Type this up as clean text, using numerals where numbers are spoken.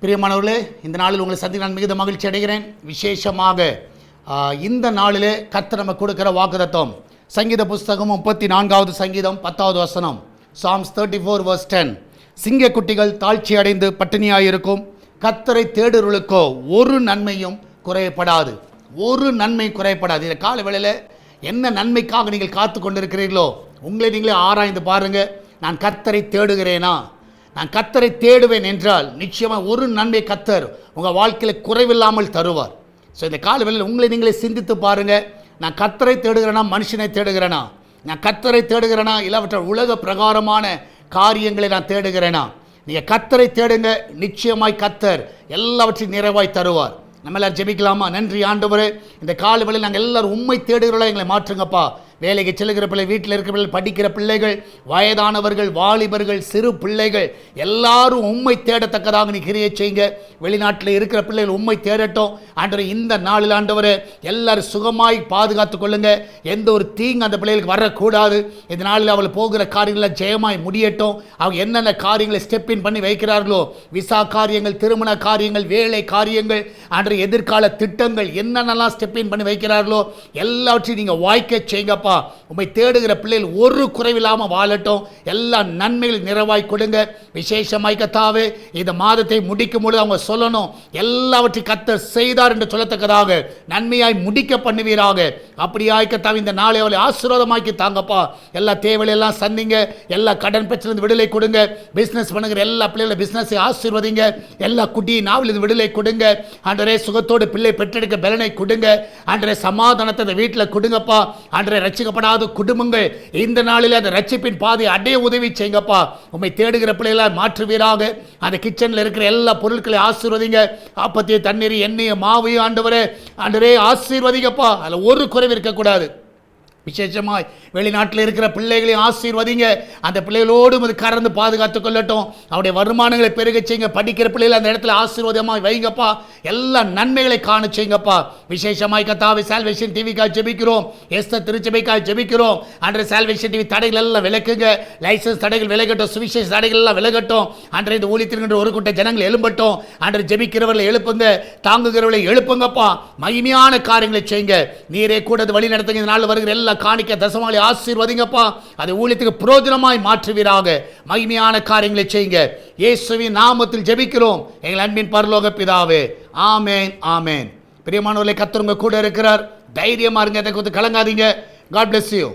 பிரியமானவர்களே, இந்த நாளில் உங்களை சந்திக்க நான் மிகுந்த மகிழ்ச்சி அடைகிறேன். விசேஷமாக இந்த நாளிலே கர்த்தர் நம்ம கொடுக்கிற வாக்குத்தத்தம் சங்கீத புஸ்தகம் 34வது சங்கீதம் 10வது வசனம். Psalms 34 verse 10. சிங்கக்குட்டிகள் தாழ்ச்சி அடைந்து பட்டினியாயிருக்கும், கர்த்தரை தேடுகளுக்கோ ஒரு நன்மையும் குறையப்படாது. ஒரு நன்மை குறையப்படாது. இந்த கால வேளையில் என்ன நன்மைக்காக நீங்கள் காத்து கொண்டிருக்கிறீர்களோ உங்களை நீங்களே ஆராய்ந்து பாருங்கள். நான் கர்த்தரை தேடுகிறேனா? நான் கர்த்தரை தேடுவேன் என்றால் நிச்சயமாக ஒரு நன்மை கர்த்தர் உங்கள் வாழ்க்கையில் குறைவில்லாமல் தருவார். ஸோ இந்த காலவெளியில் உங்களை நீங்களே சிந்தித்து பாருங்கள். நான் கர்த்தரை தேடுகிறேனா, மனுஷனை தேடுகிறேனா? நான் கர்த்தரை தேடுகிறேனா, இல்லாவற்ற உலக பிரகாரமான காரியங்களை நான் தேடுகிறேனா? நீங்கள் கர்த்தரை தேடுங்க, நிச்சயமாய் கர்த்தர் எல்லாவற்றையும் நிறைவாய் தருவார். நம்ம எல்லோரும் ஜெபிக்கலாமா? நன்றி ஆண்டவரே, இந்த காலவெளியில் நாங்கள் எல்லோரும் உண்மை தேடுகிறோம், எங்களை மாற்றுங்கப்பா. வேலைக்கு செல்கிற பிள்ளை, வீட்டில் இருக்கிற பிள்ளை, படிக்கிற பிள்ளைகள், வயதானவர்கள், வாலிபர்கள், சிறு பிள்ளைகள் எல்லாரும் உண்மை தேடத்தக்கதாக நீ கிரியை செய்யுங்க. வெளிநாட்டில் இருக்கிற பிள்ளைகள் உண்மை தேடட்டும் ஆண்டவரே. இந்த நாளில் ஆண்டவரே எல்லாரும் சுகமாய் பாதுகாத்து கொள்ளுங்க. எந்த ஒரு தீங்கு அந்த பிள்ளைகளுக்கு வரக்கூடாது. இந்த நாளில் அவள் போகிற காரியங்களில் ஜெயமாய் முடியட்டும். அவங்க என்னென்ன காரியங்களை ஸ்டெப்பின் பண்ணி வைக்கிறார்களோ, விசா காரியங்கள், திருமண காரியங்கள், வேலை காரியங்கள், ஆண்டவரே எதிர்கால திட்டங்கள் என்னென்னலாம் ஸ்டெப்பின் பண்ணி வைக்கிறார்களோ எல்லாவற்றையும் நீங்கள் வாய்க்க செய்யுங்கப்பா. உம்மை தேடுகிற பிள்ளைகள் ஒரு குறைவில்லாமல் வாழட்டும். எல்லா நன்மைகள் நிறைவாய் கொடுங்க. விசேஷமாய் கர்த்தாவே இந்த மாதத்தை முடிக்கும் பொழுது அவங்க சொல்லணும், எல்லாவற்றையும் கர்த்தர் செய்தார் என்று சொல்லத்தக்கதாக நன்மையாய் முடிக்க பண்ணுவீராக. அப்படியாய் கர்த்தாவே இந்த நாளை அவளை ஆசீர்வாதமாக்கி தாங்கப்பா. எல்லா தேவையெல்லாம் சந்திங்க. எல்லா கடன் பிரச்சனை விடுதலை கொடுங்க. பிஸ்னஸ் பண்ணுகிற எல்லா பிள்ளைகளை பிஸ்னஸை ஆசீர்வதிங்க. எல்லா குட்டி நாவலிருந்து விடுதலை கொடுங்க. ஆண்டவரே சுகத்தோடு பிள்ளை பெற்றெடுக்க பலனை கொடுங்க. ஆண்டவரே சமாதானத்தை வீட்டில் கொடுங்கப்பா. ஆண்டவரே ரட்சிக்கப்படாத குடும்பங்கள் இந்த நாளில் அந்த ரட்சிப்பின் பாதை அடைய உதவி செய்யுங்கப்பா. உம்மை தேடுகிற பிள்ளைகளை மாற்றுவீராக. அந்த கிச்சனில் இருக்கிற எல்லா பொருட்களையும் ஆசீர்வதிங்க. ஆப்பத்திய தண்ணீர், எண்ணெய், மாவு ஆண்டவரே ஆசீர்வதிங்கப்பா. அதில் ஒரு குறைவு இருக்கக்கூடாது. விசேஷமாய் வெளிநாட்டில் இருக்கிற பிள்ளைகளையும் ஆசீர்வதிங்க. அந்த பிள்ளைகளோடு அது கறந்து பாதுகாத்து கொள்ளட்டும். அவருடைய வருமானங்களை பெருக செய்யுங்க. படிக்கிற பிள்ளைகளை அந்த இடத்துல ஆசீர்வாதமாக வைங்கப்பா. எல்லா நன்மைகளை காண செய்யுங்கப்பா. விசேஷமாய் கர்த்தாவே சால்வேஷன் டிவிக்காக ஜெபிக்கிறோம். எஸ்தர் திருச்சபைக்காக ஜெபிக்கிறோம். அன்றைய சால்வேஷன் டிவி தடைகள் எல்லாம் விலக்குங்க. லைசன்ஸ் தடைகள் விலகட்டும். சுவிசேஷ தடைகள் எல்லாம் விலகட்டும். அன்றைய இந்த ஊழியத்திற்கின்ற ஒரு கூட்ட ஜனங்கள் எழும்பட்டும். அன்றைய ஜெபிக்கிறவர்களை எழுப்புங்க, தாங்குகிறவர்களை எழுப்புங்கப்பா. மகிமையான காரியங்களை செய்யுங்க. நீரே கூட வழி நடத்துங்க. இந்த நாள் வருகிற எல்லா காணிக்க தசமாளி ஆசீர்வதிங்கப்பா. அதை ஊழியத்துக்கு பிரயோஜனமாய் மாற்றுவீராக. மகிமையான காரியங்களை செய்யுங்க. இயேசுவின் நாமத்தில் ஜெபிக்கிறோம் எங்கள் அன்பின் பரலோக பிதாவே. ஆமேன், ஆமேன். பிரியமானவர்களே, கர்த்தர் உங்க கூட இருக்கிறார். தைரியமா இருங்க, அதை குறித்து கலங்காதீங்க. God bless you.